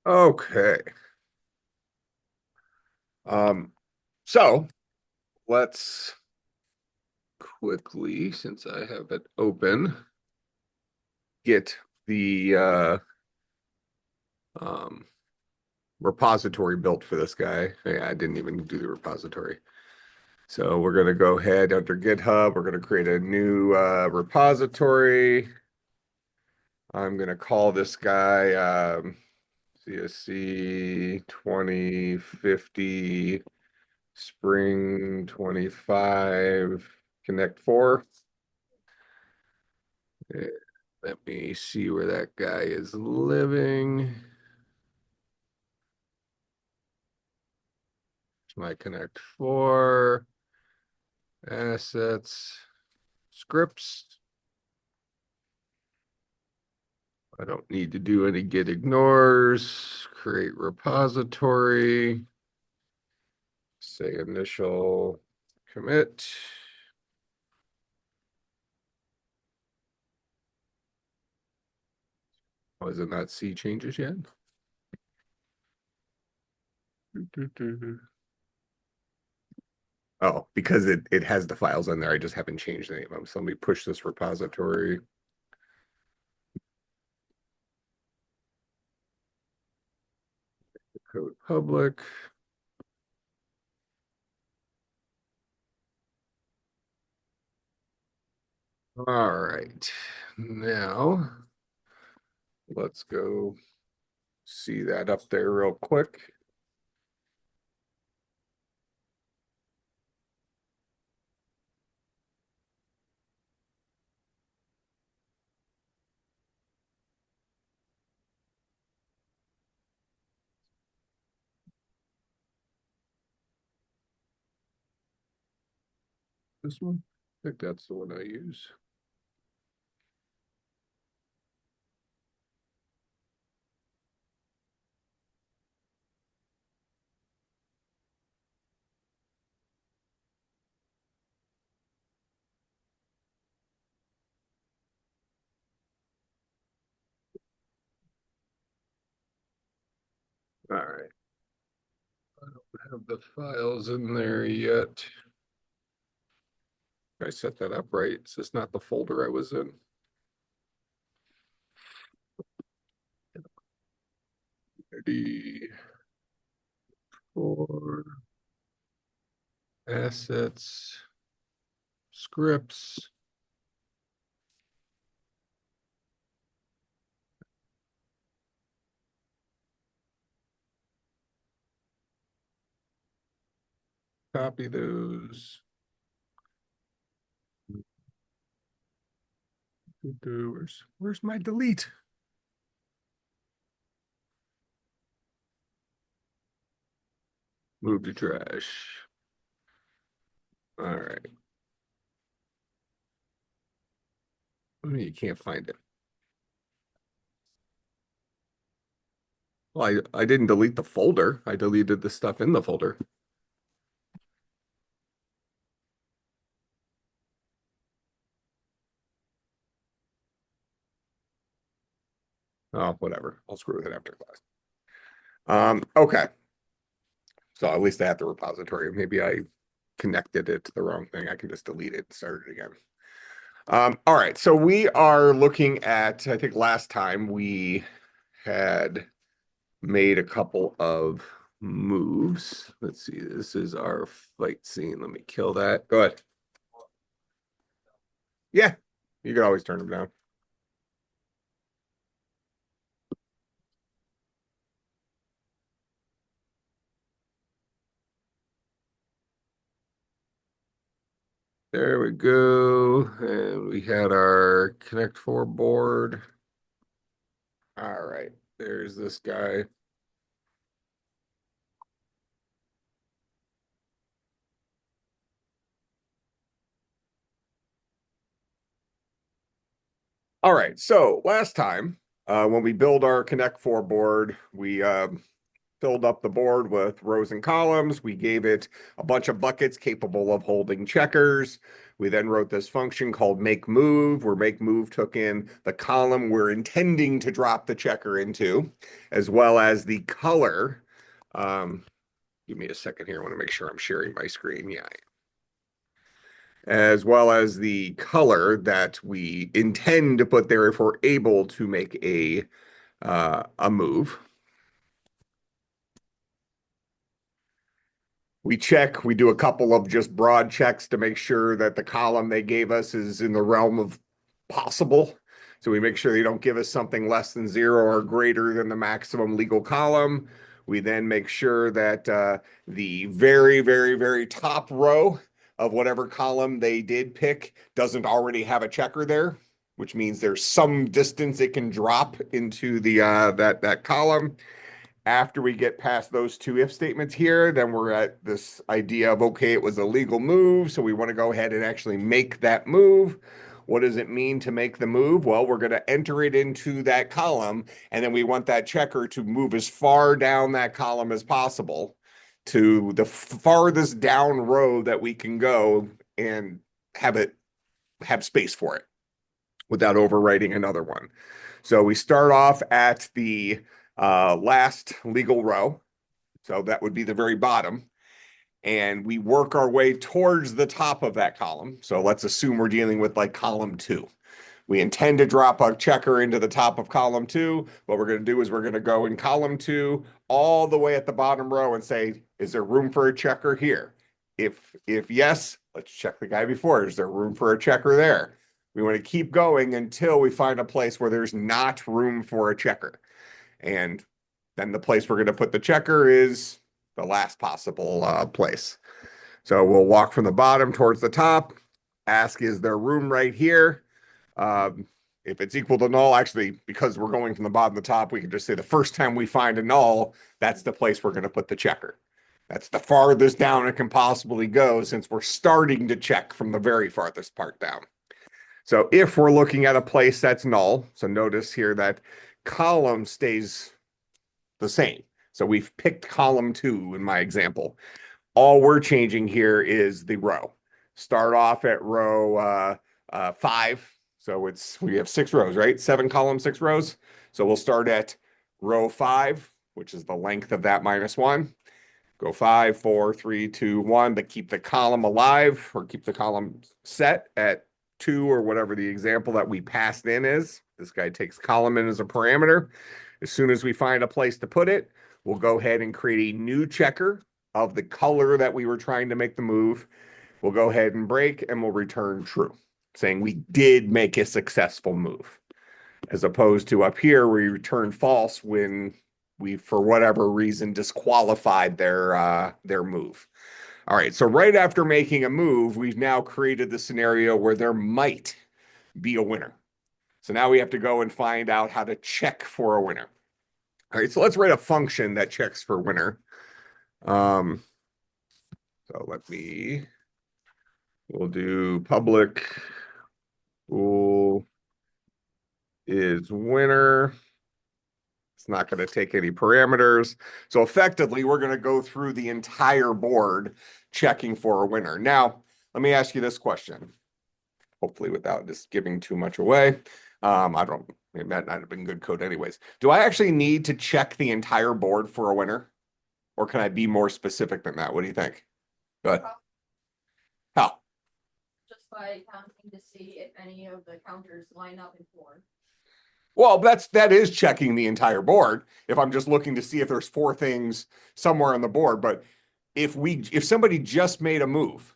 Okay. Um, so let's quickly, since I have it open, get the um repository built for this guy. Yeah, I didn't even do the repository. So we're gonna go ahead under GitHub. We're gonna create a new repository. I'm gonna call this guy CSC 2050 Spring 25 Connect 4. Let me see where that guy is living. It's my Connect 4, assets, scripts. I don't need to do any git ignores. Create repository. Say initial commit. Oh, is it not see changes yet? Oh, because it has the files in there. I just haven't changed any of them. So let me push this repository. Code public. All right. Now let's go see that up there real quick. This one? I think that's the one I use. All right. I don't have the files in there yet. I set that up right. Is this not the folder I was in? Ready for assets, scripts. Copy those. Where's my delete? Move to trash. All right. You can't find it. Well, I didn't delete the folder. I deleted the stuff in the folder. Oh, whatever. I'll screw with it after class. Okay. So at least I have the repository. Maybe I connected it to the wrong thing. I can just delete it and start it again. All right. So we are looking at, I think last time we had made a couple of moves. Let's see. This is our fight scene. Let me kill that. Go ahead. Yeah, you can always turn them down. There we go. And we had our Connect 4 board. All right. There's this guy. All right. So last time, when we build our Connect 4 board, we filled up the board with rows and columns. We gave it a bunch of buckets capable of holding checkers. We then wrote this function called make move, where make move took in the column we're intending to drop the checker into, as well as the color. Give me a second here. I want to make sure I'm sharing my screen. Yeah. As well as the color that we intend to put there if we're able to make a move. We do a couple of just broad checks to make sure that the column they gave us is in the realm of possible. So we make sure they don't give us something less than 0 or greater than the maximum legal column. We then make sure that the very, very, very top row of whatever column they did pick doesn't already have a checker there, which means there's some distance it can drop into the that column. After we get past those two if statements here, then we're at this idea of, okay, it was a legal move, so we want to go ahead and actually make that move. What does it mean to make the move? Well, we're going to enter it into that column, and then we want that checker to move as far down that column as possible to the farthest down row that we can go and have space for it without overwriting another one. So we start off at the last legal row. So that would be the very bottom. And we work our way towards the top of that column. So let's assume we're dealing with like column 2. We intend to drop a checker into the top of column 2. What we're going to do is we're going to go in column 2 all the way at the bottom row and say, is there room for a checker here? If yes, let's check the guy before. Is there room for a checker there? We want to keep going until we find a place where there's not room for a checker. And then the place we're going to put the checker is the last possible place. So we'll walk from the bottom towards the top, ask, is there room right here? If it's equal to null, actually, because we're going from the bottom to the top, we can just say the first time we find a null, that's the place we're going to put the checker. That's the farthest down it can possibly go since we're starting to check from the very farthest part down. So if we're looking at a place that's null, so notice here that column stays the same. So we've picked column 2 in my example. All we're changing here is the row. Start off at row 5. So we have 6 rows, right? 7 columns, 6 rows. So we'll start at row 5, which is the length of that -1. Go 5, 4, 3, 2, 1, but keep the column alive or keep the column set at 2 or whatever the example that we passed in is. This guy takes column in as a parameter. As soon as we find a place to put it, we'll go ahead and create a new checker of the color that we were trying to make the move. We'll go ahead and break and we'll return true, saying we did make a successful move. As opposed to up here, we return false when we, for whatever reason, disqualified their move. All right, so right after making a move, we've now created the scenario where there might be a winner. So now we have to go and find out how to check for a winner. All right, so let's write a function that checks for winner. So we'll do public bool is winner. It's not going to take any parameters. So effectively, we're going to go through the entire board checking for a winner. Now, let me ask you this question, hopefully without just giving too much away. It might not have been good code anyways. Do I actually need to check the entire board for a winner? Or can I be more specific than that? What do you think? Go ahead. How? Just by counting to see if any of the counters line up in 4. Well, that is checking the entire board. If I'm just looking to see if there's 4 things somewhere on the board, but if somebody just made a move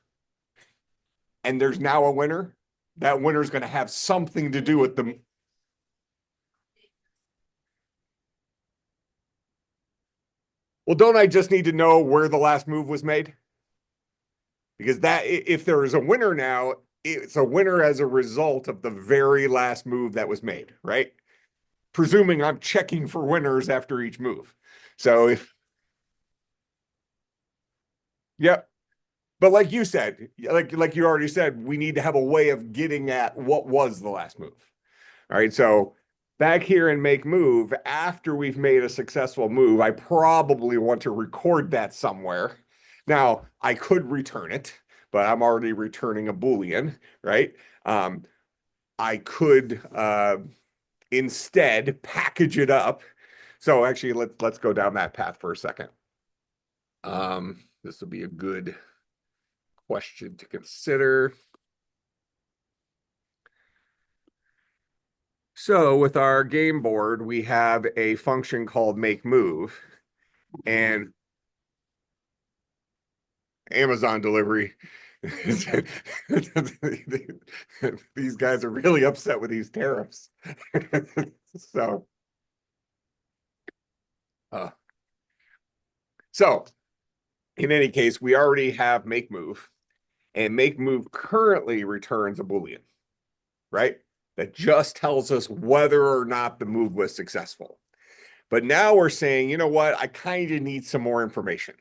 and there's now a winner, that winner is going to have something to do with the. Well, don't I just need to know where the last move was made? Because if there is a winner now, it's a winner as a result of the very last move that was made, right? Presuming I'm checking for winners after each move. So yeah. But like you said, like you already said, we need to have a way of getting at what was the last move. All right. So back here in make move, after we've made a successful move, I probably want to record that somewhere. Now, I could return it, but I'm already returning a Boolean, right? I could instead package it up. So actually, let's go down that path for a second. This will be a good question to consider. So with our game board, we have a function called make move, and Amazon delivery. These guys are really upset with these tariffs. So, so in any case, we already have make move, and make move currently returns a Boolean, right? That just tells us whether or not the move was successful. But now we're saying, you know what? I kind of need some more information.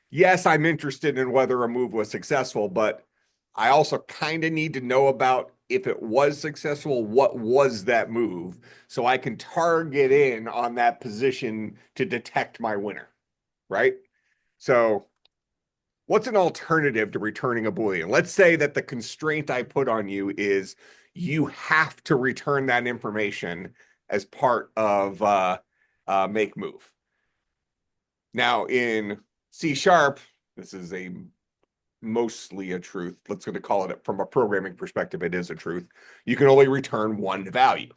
Yes, I'm interested in whether a move was successful, but I also kind of need to know about if it was successful, what was that move, so I can target in on that position to detect my winner, right? So what's an alternative to returning a Boolean? Let's say that the constraint I put on you is you have to return that information as part of make move. Now in C#, this is a mostly a truth. Let's going to call it from a programming perspective, it is a truth. You can only return one value,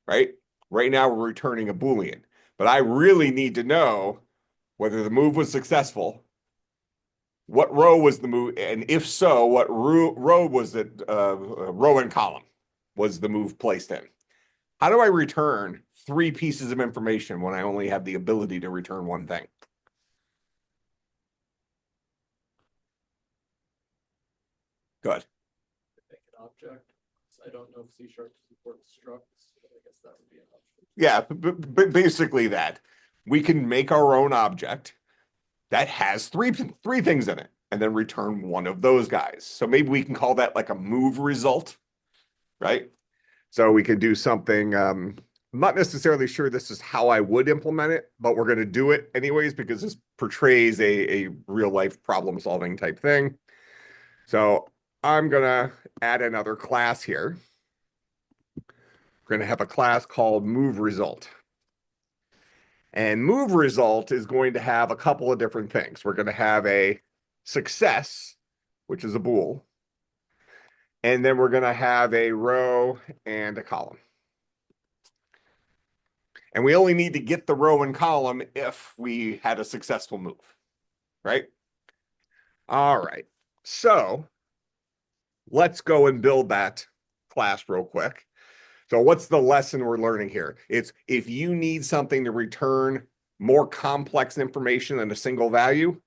right? Right now we're returning a Boolean, but I really need to know whether the move was successful, what row was the move, and if so, what row was it, row and column was the move placed in. How do I return 3 pieces of information when I only have the ability to return one thing? Good. Make an object. I don't know if C# supports structs, but I guess that would be an option. Yeah, basically that. We can make our own object that has three things in it and then return one of those guys. So maybe we can call that like a move result, right? So we could do something, I'm not necessarily sure this is how I would implement it, but we're going to do it anyways because this portrays a real life problem solving type thing. So I'm going to add another class here. We're going to have a class called move result. And move result is going to have a couple of different things. We're going to have a success, which is a bool. And then we're going to have a row and a column. And we only need to get the row and column if we had a successful move, right? All right. So let's go and build that class real quick. So what's the lesson we're learning here? It's if you need something to return more complex information than a single value,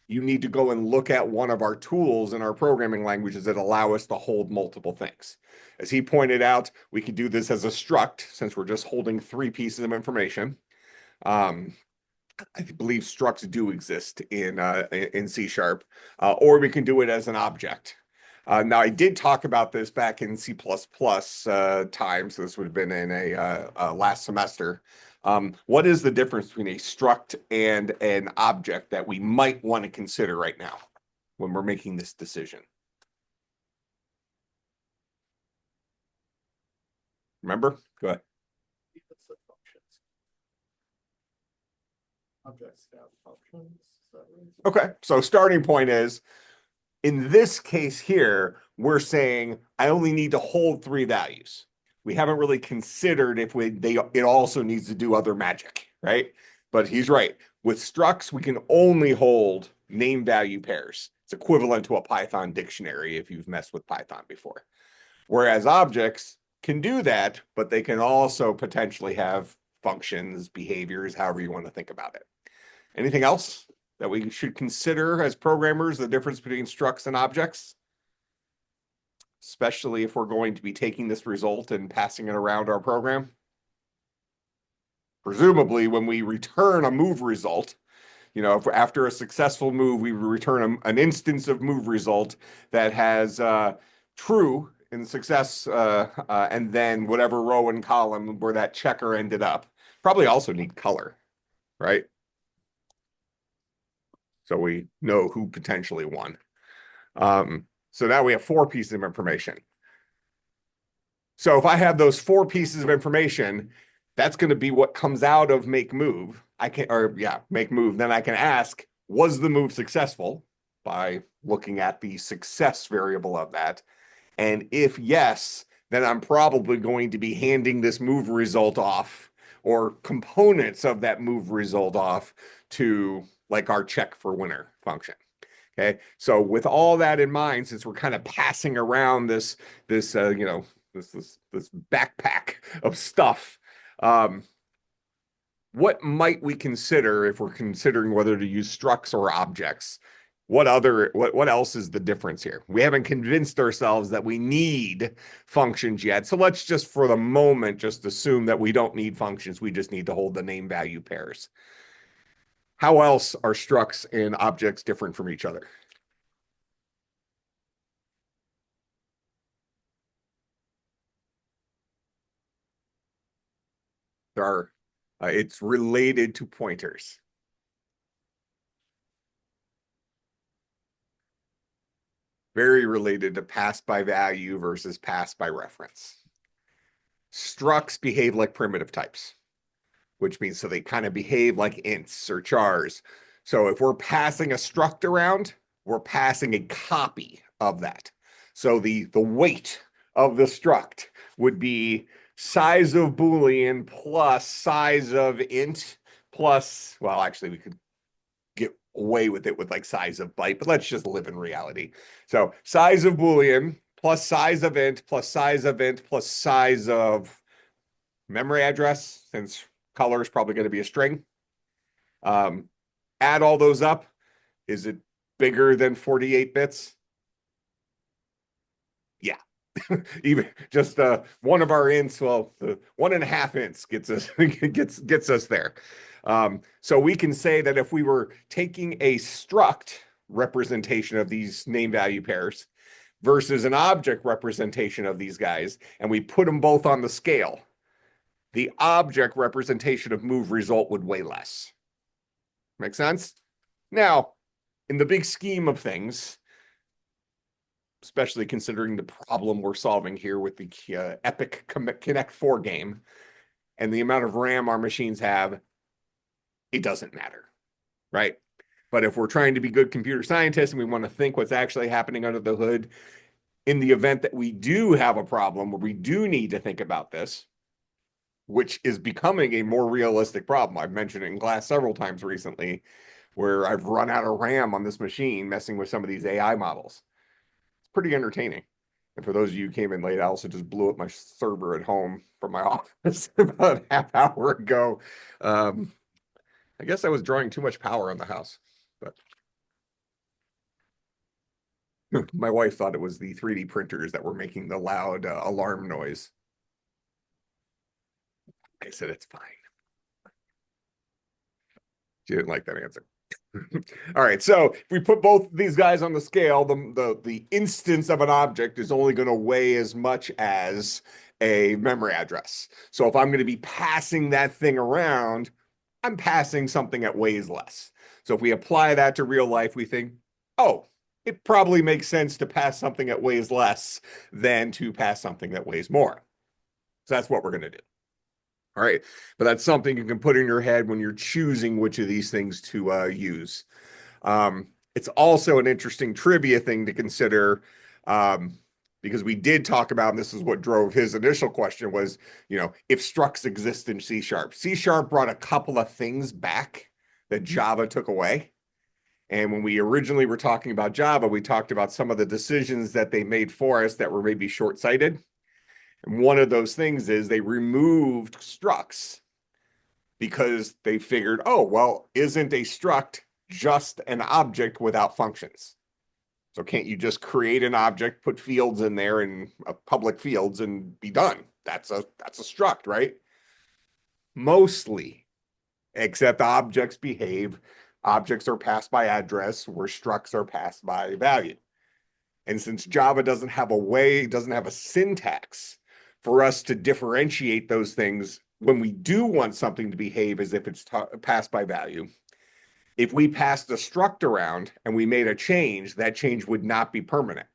you need to go and look at one of our tools in our programming languages that allow us to hold multiple things. As he pointed out, we could do this as a struct since we're just holding 3 pieces of information. I believe structs do exist in C#, or we can do it as an object. Now, I did talk about this back in C++ time, so this would have been in a last semester. What is the difference between a struct and an object that we might want to consider right now when we're making this decision? Remember? Go ahead. It's the functions. Objects have functions. Is that right? Okay, so starting point is, in this case here, we're saying I only need to hold 3 values. We haven't really considered if it also needs to do other magic, right? But he's right. With structs, we can only hold name value pairs. It's equivalent to a Python dictionary if you've messed with Python before. Whereas objects can do that, but they can also potentially have functions, behaviors, however you want to think about it. Anything else that we should consider as programmers, the difference between structs and objects? Especially if we're going to be taking this result and passing it around our program. Presumably, when we return a move result, you know, if after a successful move, we return an instance of move result that has true in success, and then whatever row and column where that checker ended up. Probably also need color, right? So we know who potentially won. So now we have 4 pieces of information. So if I have those 4 pieces of information, that's going to be what comes out of make move. Make move. Then I can ask, was the move successful by looking at the success variable of that? And if yes, then I'm probably going to be handing this move result off or components of that move result off to like our check for winner function. Okay. So with all that in mind, since we're kind of passing around this backpack of stuff, what might we consider if we're considering whether to use structs or objects? What else is the difference here? We haven't convinced ourselves that we need functions yet. So let's just for the moment just assume that we don't need functions. We just need to hold the name value pairs. How else are structs and objects different from each other? It's related to pointers. Very related to pass by value versus pass by reference. Structs behave like primitive types, which means so they kind of behave like ints or chars. So if we're passing a struct around, we're passing a copy of that. So the weight of the struct would be size of Boolean plus size of int plus, well, actually we could get away with it with like size of byte, but let's just live in reality. So size of Boolean plus size of int plus size of int plus size of memory address, since color is probably going to be a string. Add all those up. Is it bigger than 48 bits? Yeah. Even just one of our ints, well, the 1.5 ints gets us there. So we can say that if we were taking a struct representation of these name value pairs versus an object representation of these guys, and we put them both on the scale, the object representation of move result would weigh less. Make sense? Now, in the big scheme of things, especially considering the problem we're solving here with the epic Connect 4 game and the amount of RAM our machines have, it doesn't matter, right? But if we're trying to be good computer scientists and we want to think what's actually happening under the hood, in the event that we do have a problem where we do need to think about this, which is becoming a more realistic problem. I've mentioned it in class several times recently, where I've run out of RAM on this machine messing with some of these AI models. It's pretty entertaining. And for those of you who came in late, I also just blew up my server at home from my office about a half hour ago. I guess I was drawing too much power on the house, but my wife thought it was the 3D printers that were making the loud alarm noise. I said, it's fine. She didn't like that answer. All right, so if we put both these guys on the scale, the instance of an object is only going to weigh as much as a memory address. So if I'm going to be passing that thing around, I'm passing something that weighs less. So if we apply that to real life, we think, oh, it probably makes sense to pass something that weighs less than to pass something that weighs more. So that's what we're going to do. All right, but that's something you can put in your head when you're choosing which of these things to use. It's also an interesting trivia thing to consider, because we did talk about, and this is what drove his initial question was, if structs exist in C#. C# brought a couple of things back that Java took away. And when we originally were talking about Java, we talked about some of the decisions that they made for us that were maybe short-sighted. And one of those things is they removed structs because they figured, oh, well, isn't a struct just an object without functions? So can't you just create an object, put fields in there and public fields and be done? That's a struct, right? Mostly, except objects behave. Objects are passed by address, where structs are passed by value. And since Java doesn't have a way, doesn't have a syntax for us to differentiate those things when we do want something to behave as if it's passed by value, if we passed a struct around and we made a change, that change would not be permanent.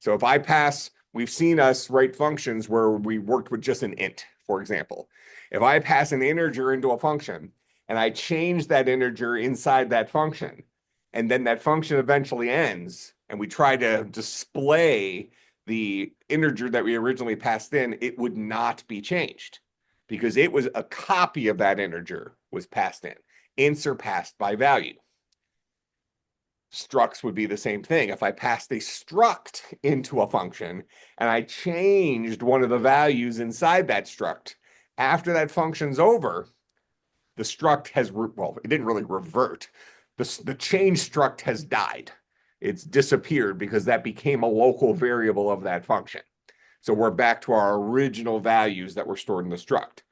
So if I pass, we've seen us write functions where we worked with just an int, for example. If I pass an integer into a function and I change that integer inside that function, and then that function eventually ends, and we try to display the integer that we originally passed in, it would not be changed because it was a copy of that integer was passed in. Ints are passed by value. Structs would be the same thing. If I passed a struct into a function and I changed one of the values inside that struct, after that function's over, the struct has, well, it didn't really revert. The change struct has died. It's disappeared because that became a local variable of that function. So we're back to our original values that were stored in the struct.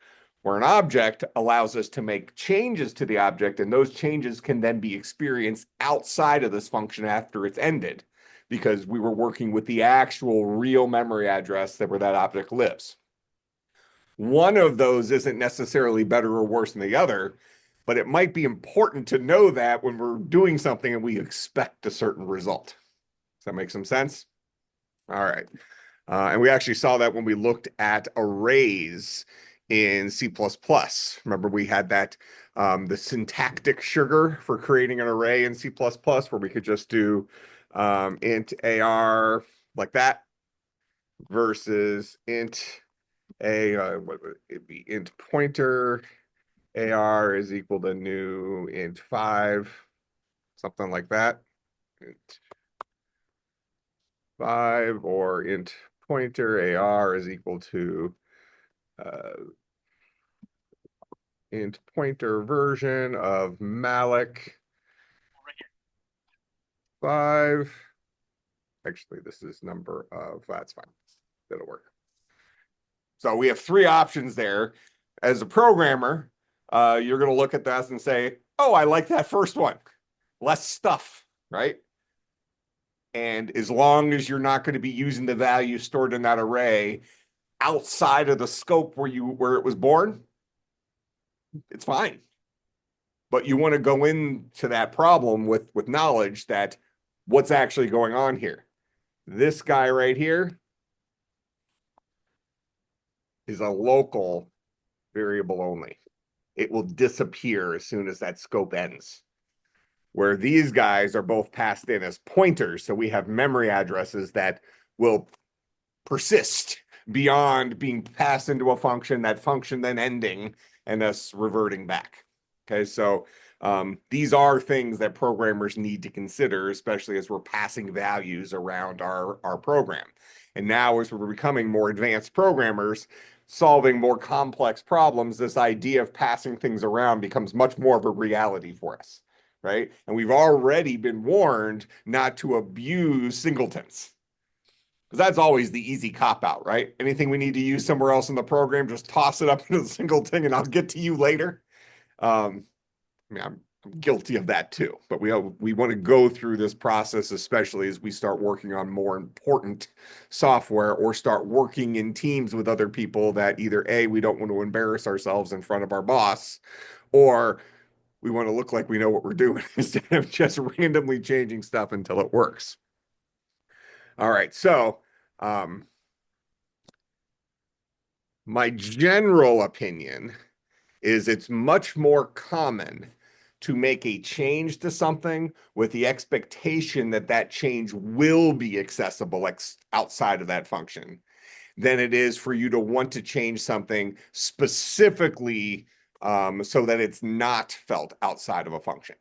Where an object allows us to make changes to the object, and those changes can then be experienced outside of this function after it's ended, because we were working with the actual real memory address that where that object lives. One of those isn't necessarily better or worse than the other, but it might be important to know that when we're doing something and we expect a certain result. Does that make some sense? All right. And we actually saw that when we looked at arrays in C++. Remember, we had that, the syntactic sugar for creating an array in C++, where we could just do int AR like that versus int what would it be? Int pointer AR is equal to new int 5, something like that. Int 5 or int pointer AR is equal to int pointer version of malloc 5. Actually, this is number of, that's fine. That'll work. So we have 3 options there. As a programmer, you're going to look at this and say, oh, I like that first one. Less stuff, right? And as long as you're not going to be using the value stored in that array outside of the scope where it was born, it's fine. But you want to go into that problem with knowledge that what's actually going on here. This guy right here is a local variable only. It will disappear as soon as that scope ends. Where these guys are both passed in as pointers, so we have memory addresses that will persist beyond being passed into a function, that function then ending and us reverting back. Okay, so these are things that programmers need to consider, especially as we're passing values around our program. And now as we're becoming more advanced programmers, solving more complex problems, this idea of passing things around becomes much more of a reality for us, right? And we've already been warned not to abuse singletons. Because that's always the easy cop-out, right? Anything we need to use somewhere else in the program, just toss it up into the singleton and I'll get to you later. I mean, I'm guilty of that too, but we want to go through this process, especially as we start working on more important software or start working in teams with other people that either A, we don't want to embarrass ourselves in front of our boss, or we want to look like we know what we're doing instead of just randomly changing stuff until it works. All right, so my general opinion is it's much more common to make a change to something with the expectation that that change will be accessible outside of that function than it is for you to want to change something specifically so that it's not felt outside of a function.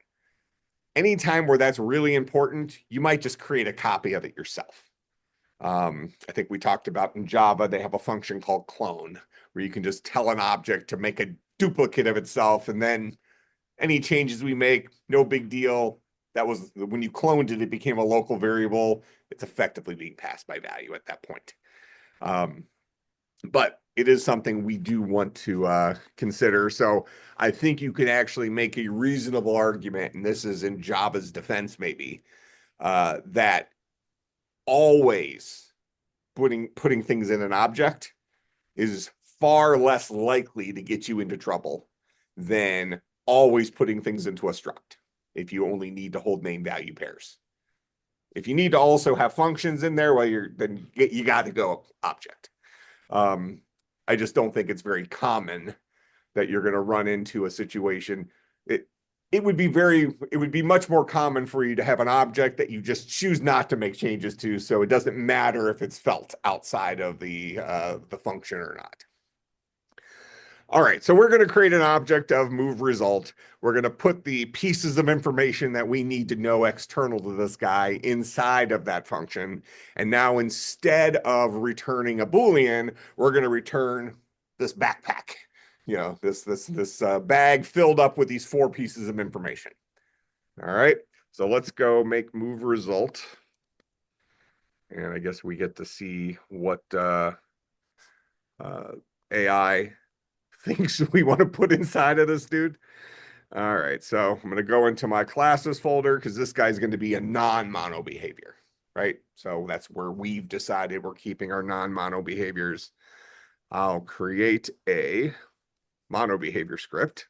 Anytime where that's really important, you might just create a copy of it yourself. I think we talked about in Java, they have a function called clone, where you can just tell an object to make a duplicate of itself, and then any changes we make, no big deal. That was when you cloned it, it became a local variable. It's effectively being passed by value at that point. But it is something we do want to consider. So I think you can actually make a reasonable argument, and this is in Java's defense maybe, that always putting things in an object is far less likely to get you into trouble than always putting things into a struct if you only need to hold name value pairs. If you need to also have functions in there, well, then you got to go object. I just don't think it's very common that you're going to run into a situation. It would be much more common for you to have an object that you just choose not to make changes to, so it doesn't matter if it's felt outside of the function or not. All right, so we're going to create an object of move result. We're going to put the pieces of information that we need to know external to this guy inside of that function. And now instead of returning a Boolean, we're going to return this backpack. You know, this bag filled up with these 4 pieces of information. All right, so let's go make move result. And I guess we get to see what AI things we want to put inside of this dude. All right, so I'm going to go into my classes folder because this guy's going to be a non-mono behavior, right? So that's where we've decided we're keeping our non-mono behaviors. I'll create a mono behavior script.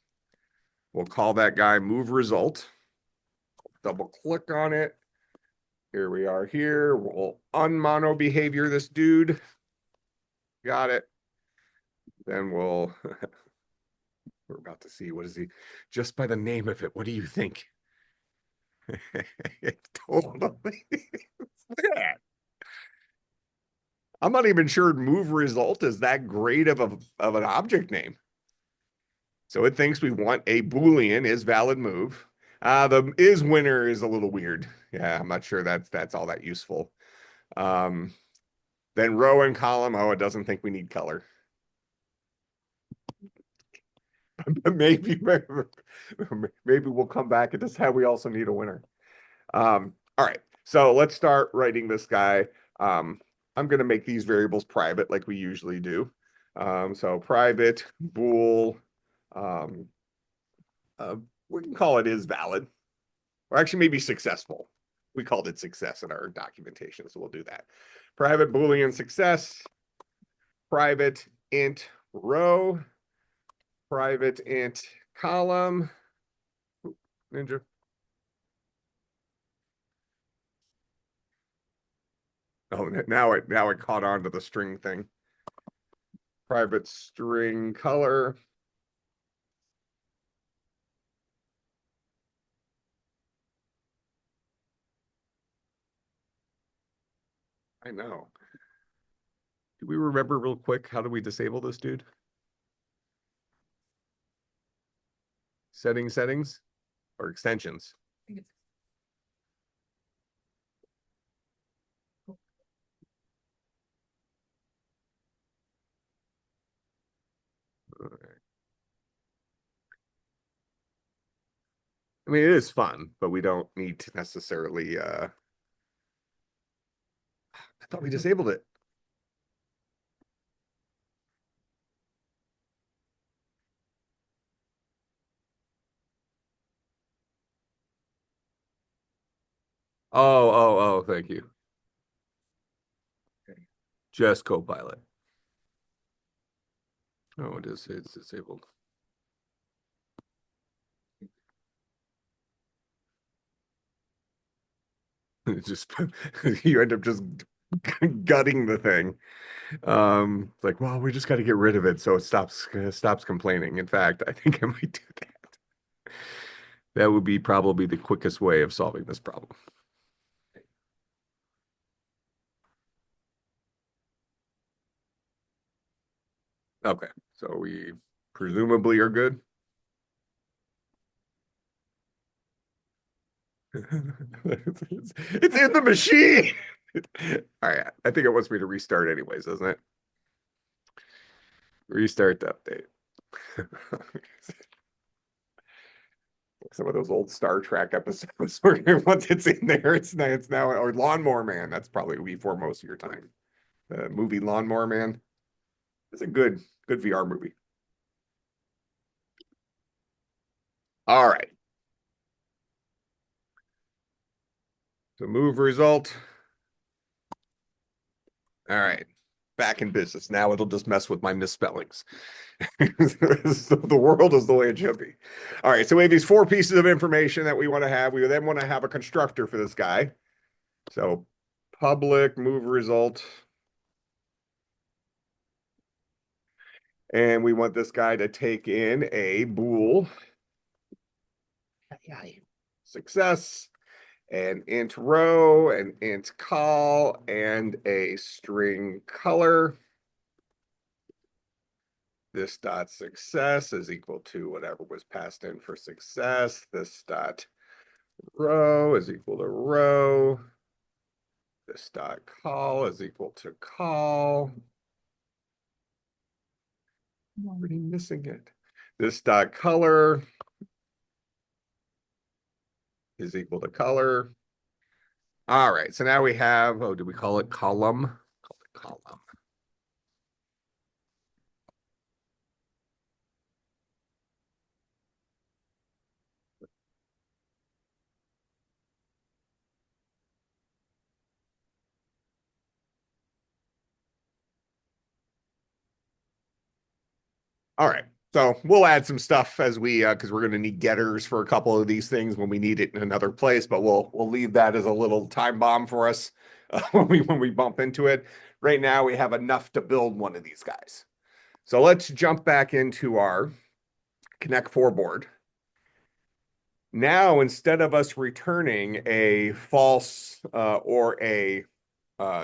We'll call that guy move result. Double click on it. Here we are here. We'll unmono behavior this dude. Got it. Then we'll we're about to see, what is he? Just by the name of it, what do you think? Totally. Look at that. I'm not even sure move result is that great of an object name. So it thinks we want a Boolean is valid move. The is winner is a little weird. Yeah, I'm not sure that's all that useful. Then row and column. Oh, it doesn't think we need color. maybe we'll come back and just have we also need a winner. All right, so let's start writing this guy. I'm going to make these variables private like we usually do. So private bool, we can call it is valid, or actually maybe successful. We called it success in our documentation, so we'll do that. Private Boolean success, private int row, private int column. Ninja. Oh, now it caught on to the string thing. Private string color. I know. Do we remember real quick? How do we disable this dude? Settings or extensions? All right. I mean, it is fun, but we don't need to necessarily I thought we disabled it. Oh, thank you. Okay. Just Copilot. Oh, it's disabled. It's just you end up just gutting the thing. It's like, well, we just got to get rid of it so it stops complaining. In fact, I think I might do that. That would be probably the quickest way of solving this problem. Okay, so we presumably are good. It's in the machine. All right, I think it wants me to restart anyways, doesn't it? Restart the update. Some of those old Star Trek episodes where once it's in there, it's now or Lawnmower Man. That's probably before most of your time. The movie Lawnmower Man. It's a good VR movie. All right. So move result. All right. Back in business. Now it'll just mess with my misspellings. The world is the way it should be. All right. So we have these 4 pieces of information that we want to have. We then want to have a constructor for this guy. So public move result. And we want this guy to take in a bool. Success, an int row, an int call, and a string color. This dot success is equal to whatever was passed in for success. This dot row is equal to row. This dot call is equal to call. I'm already missing it. This dot color is equal to color. All right, so now we have, oh, do we call it column? Call it column. All right. So we'll add some stuff as we because we're going to need getters for a couple of these things when we need it in another place, but we'll leave that as a little time bomb for us when we bump into it. Right now we have enough to build one of these guys. So let's jump back into our Connect 4 board. Now instead of us returning a false or a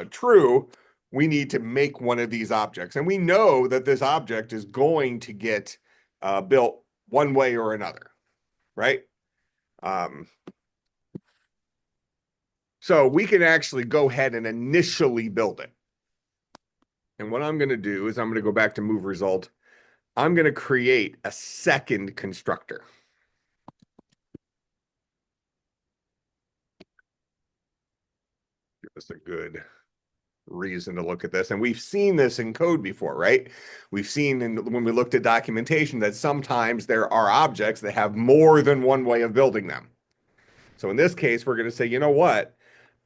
true, we need to make one of these objects. And we know that this object is going to get built one way or another, right? So we can actually go ahead and initially build it. And what I'm going to do is I'm going to go back to move result. I'm going to create a second constructor. Give us a good reason to look at this. And we've seen this in code before, right? We've seen when we looked at documentation that sometimes there are objects that have more than one way of building them. So in this case, we're going to say, you know what?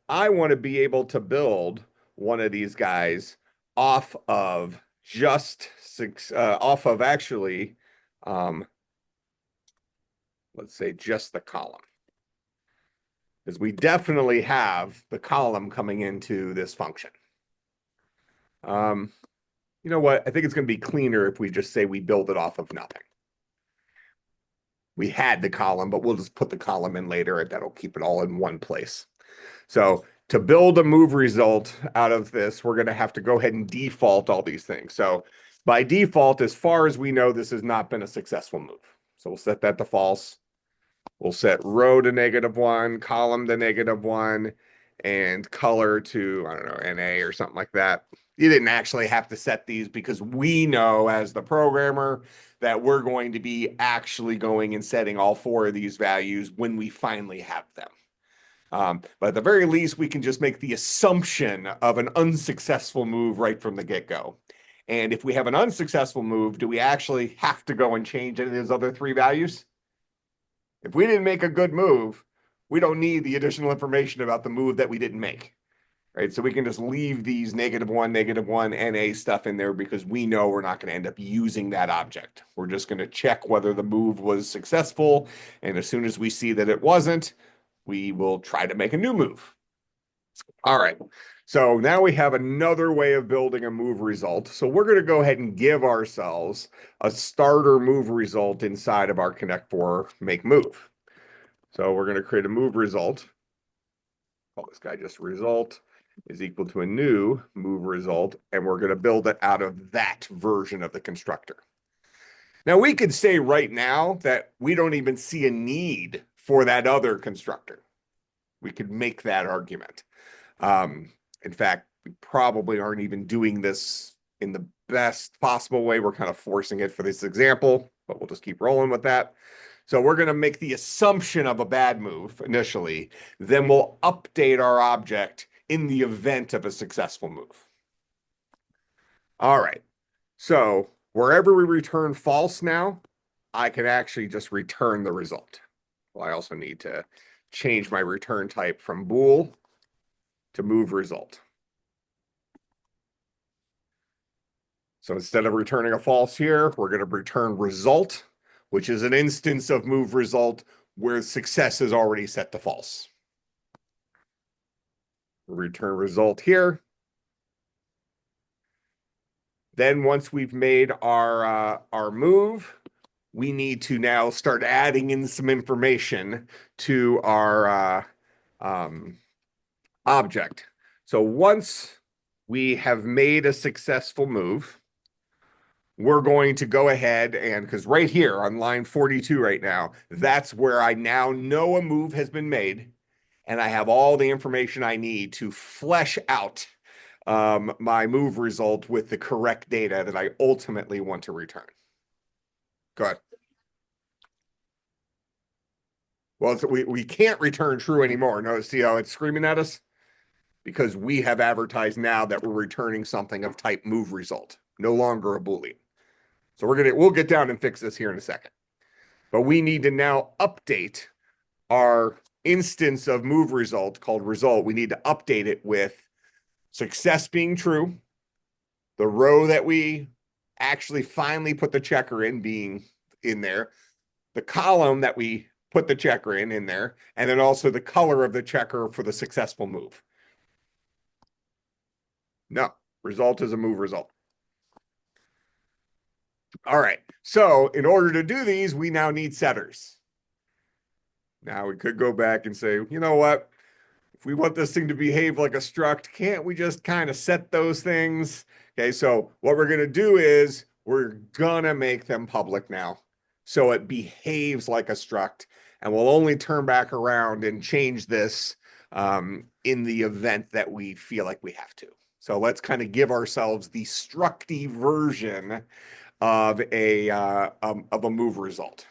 I want to be able to build one of these guys off of just off of actually, let's say just the column. Because we definitely have the column coming into this function. You know what? I think it's going to be cleaner if we just say we build it off of nothing. We had the column, but we'll just put the column in later and that'll keep it all in one place. So to build a move result out of this, we're going to have to go ahead and default all these things. So by default, as far as we know, this has not been a successful move. So we'll set that to false. We'll set row to -1, column to -1, and color to, I don't know, NA or something like that. You didn't actually have to set these because we know as the programmer that we're going to be actually going and setting all 4 of these values when we finally have them. But at the very least, we can just make the assumption of an unsuccessful move right from the get-go. And if we have an unsuccessful move, do we actually have to go and change any of those other 3 values? If we didn't make a good move, we don't need the additional information about the move that we didn't make, right? So we can just leave these -1, -1, NA stuff in there because we know we're not going to end up using that object. We're just going to check whether the move was successful. And as soon as we see that it wasn't, we will try to make a new move. All right. So now we have another way of building a move result. So we're going to go ahead and give ourselves a starter move result inside of our Connect 4 make move. So we're going to create a move result. Call this guy just result is equal to a new move result. And we're going to build it out of that version of the constructor. Now we could say right now that we don't even see a need for that other constructor. We could make that argument. In fact, we probably aren't even doing this in the best possible way. We're kind of forcing it for this example, but we'll just keep rolling with that. So we're going to make the assumption of a bad move initially, then we'll update our object in the event of a successful move. All right. So wherever we return false now, I can actually just return the result. Well, I also need to change my return type from bool to move result. So instead of returning a false here, we're going to return result, which is an instance of move result where success is already set to false. Return result here. Then once we've made our move, we need to now start adding in some information to our object. So once we have made a successful move, we're going to go ahead and, because right here on line 42 right now, that's where I now know a move has been made, and I have all the information I need to flesh out my move result with the correct data that I ultimately want to return. Go ahead. Well, we can't return true anymore. Notice, see how it's screaming at us? Because we have advertised now that we're returning something of type move result, no longer a Boolean. So we'll get down and fix this here in a second. But we need to now update our instance of move result called result. We need to update it with success being true, the row that we actually finally put the checker in being in there, the column that we put the checker in there, and then also the color of the checker for the successful move. No, result is a move result. All right, so in order to do these, we now need setters. Now we could go back and say, you know what? If we want this thing to behave like a struct, can't we just kind of set those things? Okay, so what we're going to do is we're going to make them public now. So it behaves like a struct, and we'll only turn back around and change this in the event that we feel like we have to. So let's kind of give ourselves the structy version of a move result.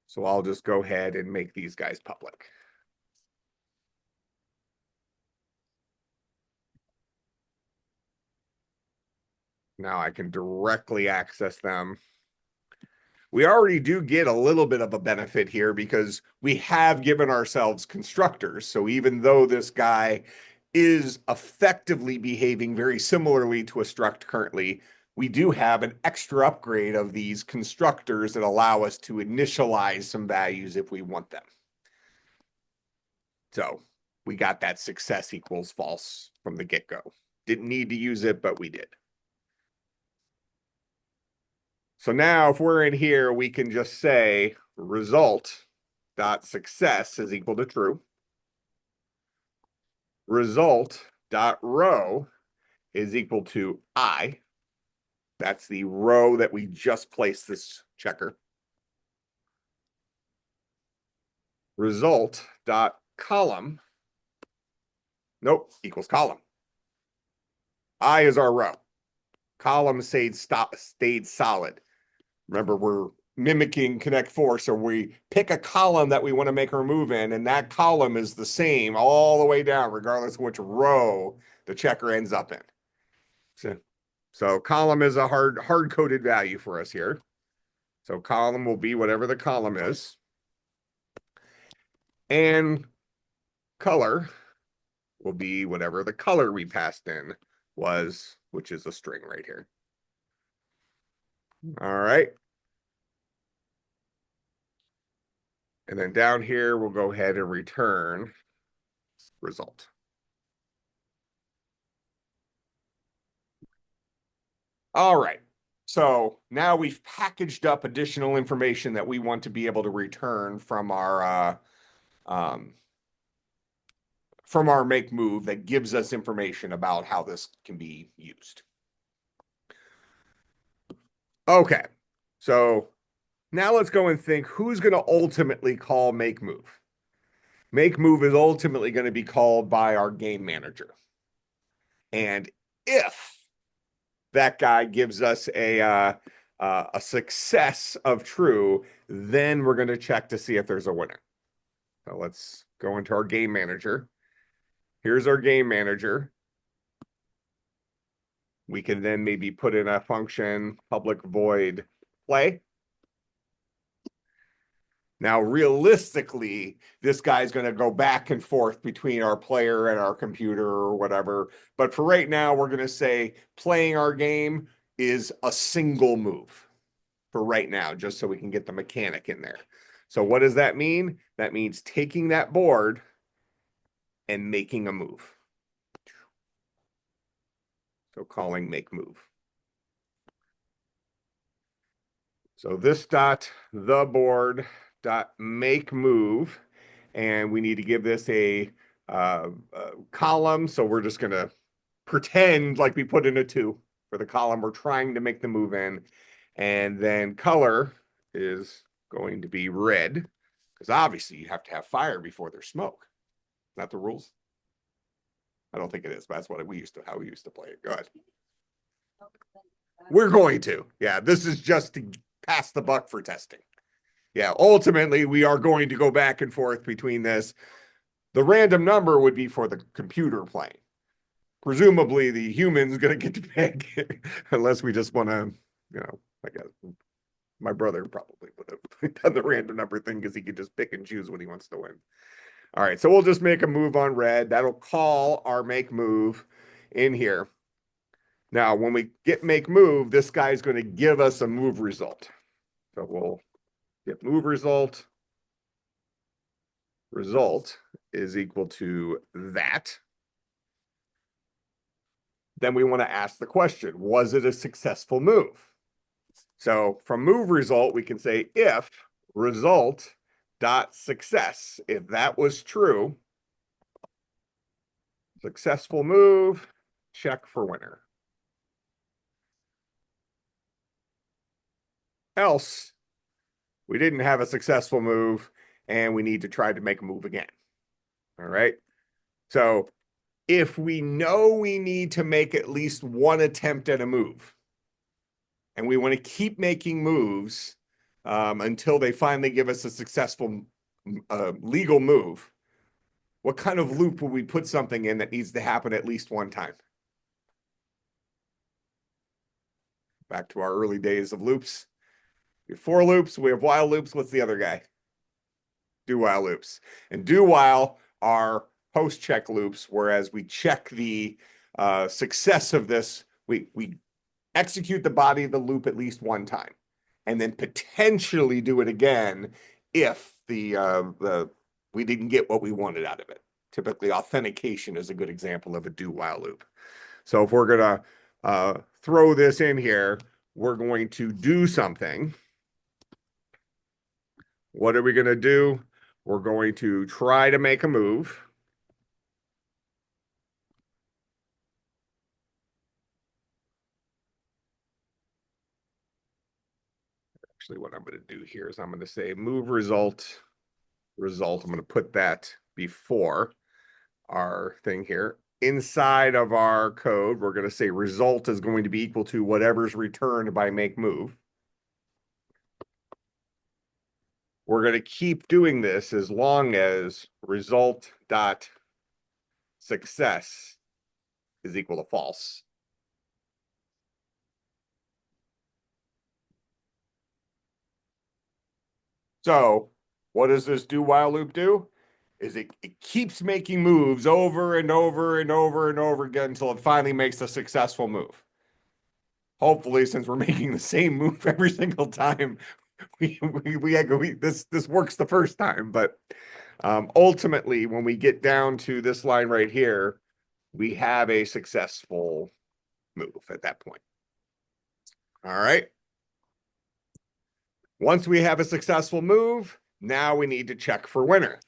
So I'll just go ahead and make these guys public. Now I can directly access them. We already do get a little bit of a benefit here because we have given ourselves constructors. So even though this guy is effectively behaving very similarly to a struct currently, we do have an extra upgrade of these constructors that allow us to initialize some values if we want them. So we got that success equals false from the get-go. Didn't need to use it, but we did. So now if we're in here, we can just say result dot success is equal to true. Result dot row is equal to I. That's the row that we just placed this checker. Result dot column, nope, equals column. I is our row. Column stayed solid. Remember, we're mimicking Connect 4, so we pick a column that we want to make our move in, and that column is the same all the way down, regardless of which row the checker ends up in. So column is a hard-coded value for us here. So column will be whatever the column is. And color will be whatever the color we passed in was, which is a string right here. All right. And then down here, we'll go ahead and return result. All right. So now we've packaged up additional information that we want to be able to return from our make move that gives us information about how this can be used. Okay. So now let's go and think who's going to ultimately call make move. Make move is ultimately going to be called by our game manager. And if that guy gives us a success of true, then we're going to check to see if there's a winner. So let's go into our game manager. Here's our game manager. We can then maybe put in a function public void play. Now, realistically, this guy's going to go back and forth between our player and our computer or whatever. But for right now, we're going to say playing our game is a single move for right now, just so we can get the mechanic in there. So what does that mean? That means taking that board and making a move. So calling make move. So this dot the board dot make move, and we need to give this a column. So we're just going to pretend like we put in a 2 for the column we're trying to make the move in. And then color is going to be red, because obviously you have to have fire before there's smoke. Not the rules. I don't think it is, but that's what we used to, how we used to play it. Go ahead. We're going to. Yeah, this is just to pass the buck for testing. Yeah, ultimately, we are going to go back and forth between this. The random number would be for the computer playing. Presumably, the human's going to get to pick, unless we just want to, you know, I guess my brother probably would have done the random number thing because he could just pick and choose when he wants to win. All right, so we'll just make a move on red. That'll call our make move in here. Now, when we get make move, this guy's going to give us a move result. So we'll get move result. Result is equal to that. Then we want to ask the question, was it a successful move? So from move result, we can say if result dot success, if that was true, successful move, check for winner. Else, we didn't have a successful move and we need to try to make a move again. All right. So if we know we need to make at least one attempt at a move, and we want to keep making moves until they finally give us a successful legal move, what kind of loop will we put something in that needs to happen at least one time? Back to our early days of loops. We have for loops, we have while loops. What's the other guy? Do while loops. And do while are post check loops, whereas we check the success of this, we execute the body of the loop at least one time, and then potentially do it again if the we didn't get what we wanted out of it. Typically, authentication is a good example of a do while loop. So if we're gonna throw this in here, we're going to do something. What are we gonna do? We're going to try to make a move. Actually, what I'm going to do here is I'm going to say move result. I'm going to put that before our thing here. Inside of our code, we're going to say result is going to be equal to whatever's returned by make move. We're going to keep doing this as long as result dot success is equal to false. So what does this do while loop do? Is it keeps making moves over and over and over and over again until it finally makes a successful move. Hopefully, since we're making the same move every single time, this works the first time. But ultimately, when we get down to this line right here, we have a successful move at that point. All right. Once we have a successful move, now we need to check for winner.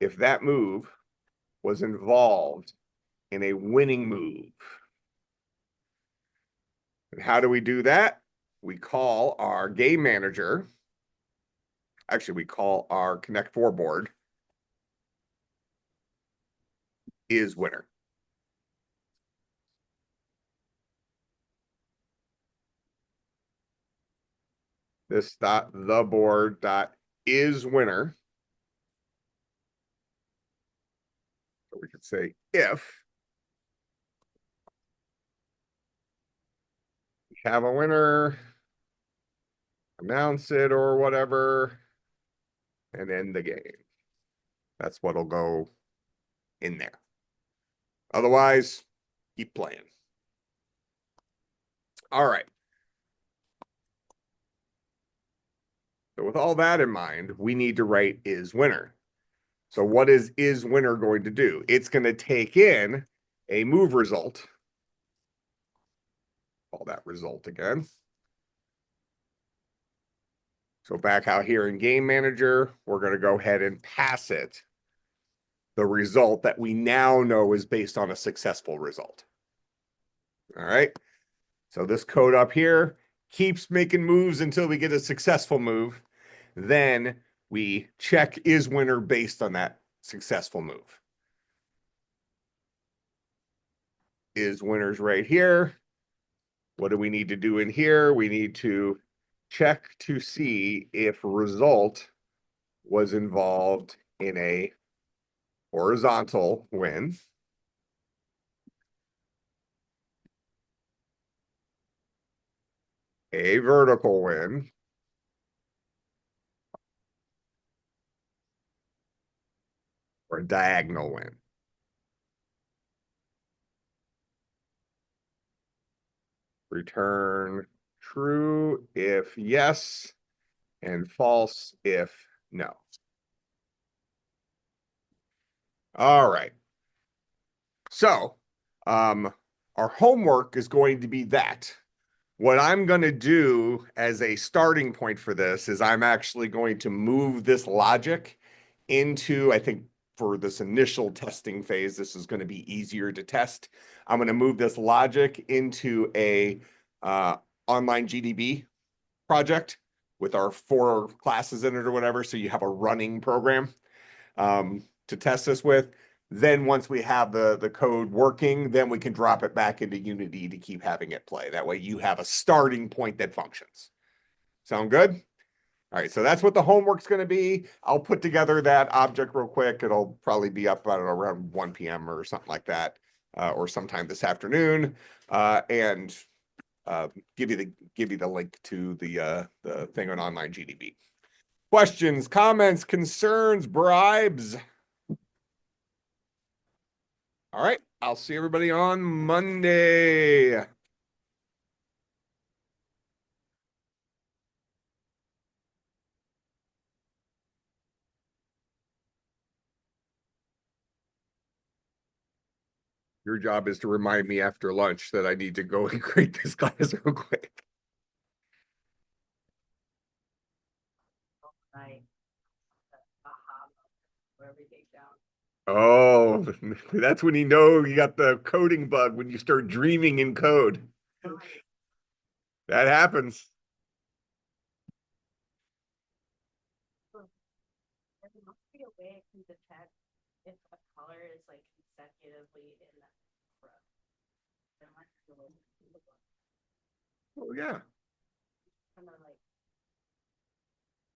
If that move was involved in a winning move. And how do we do that? We call our game manager. Actually, we call our Connect 4 board is winner. This dot the board dot is winner. So we could say if we have a winner, announce it or whatever, and end the game. That's what'll go in there. Otherwise, keep playing. All right. So with all that in mind, we need to write is winner. So what is winner going to do? It's going to take in a move result. Call that result again. So back out here in Game Manager, we're going to go ahead and pass it the result that we now know is based on a successful result. All right. So this code up here keeps making moves until we get a successful move. Then we check is winner based on that successful move. Is winners right here. What do we need to do in here? We need to check to see if result was involved in a horizontal win. A vertical win. Or a diagonal win. Return true if yes, and false if no. All right. So, our homework is going to be that. What I'm going to do as a starting point for this is I'm actually going to move this logic into, I think for this initial testing phase, this is going to be easier to test. I'm going to move this logic into a online GDB project with our 4 classes in it or whatever. So you have a running program to test this with. Then once we have the code working, then we can drop it back into Unity to keep having it play. That way you have a starting point that functions. Sound good? All right, so that's what the homework's going to be. I'll put together that object real quick. It'll probably be up, I don't know, around 1 p.m. or something like that, or sometime this afternoon, and give you the link to the thing on online GDB. Questions, comments, concerns, bribes? All right, I'll see everybody on Monday. Your job is to remind me after lunch that I need to go and create this class real quick. Right. Everything down. Oh, that's when you know you got the coding bug, when you start dreaming in code. That happens. There must be a way it can detect if a color is like consecutively in that row. There might be a way to do it. Oh, yeah.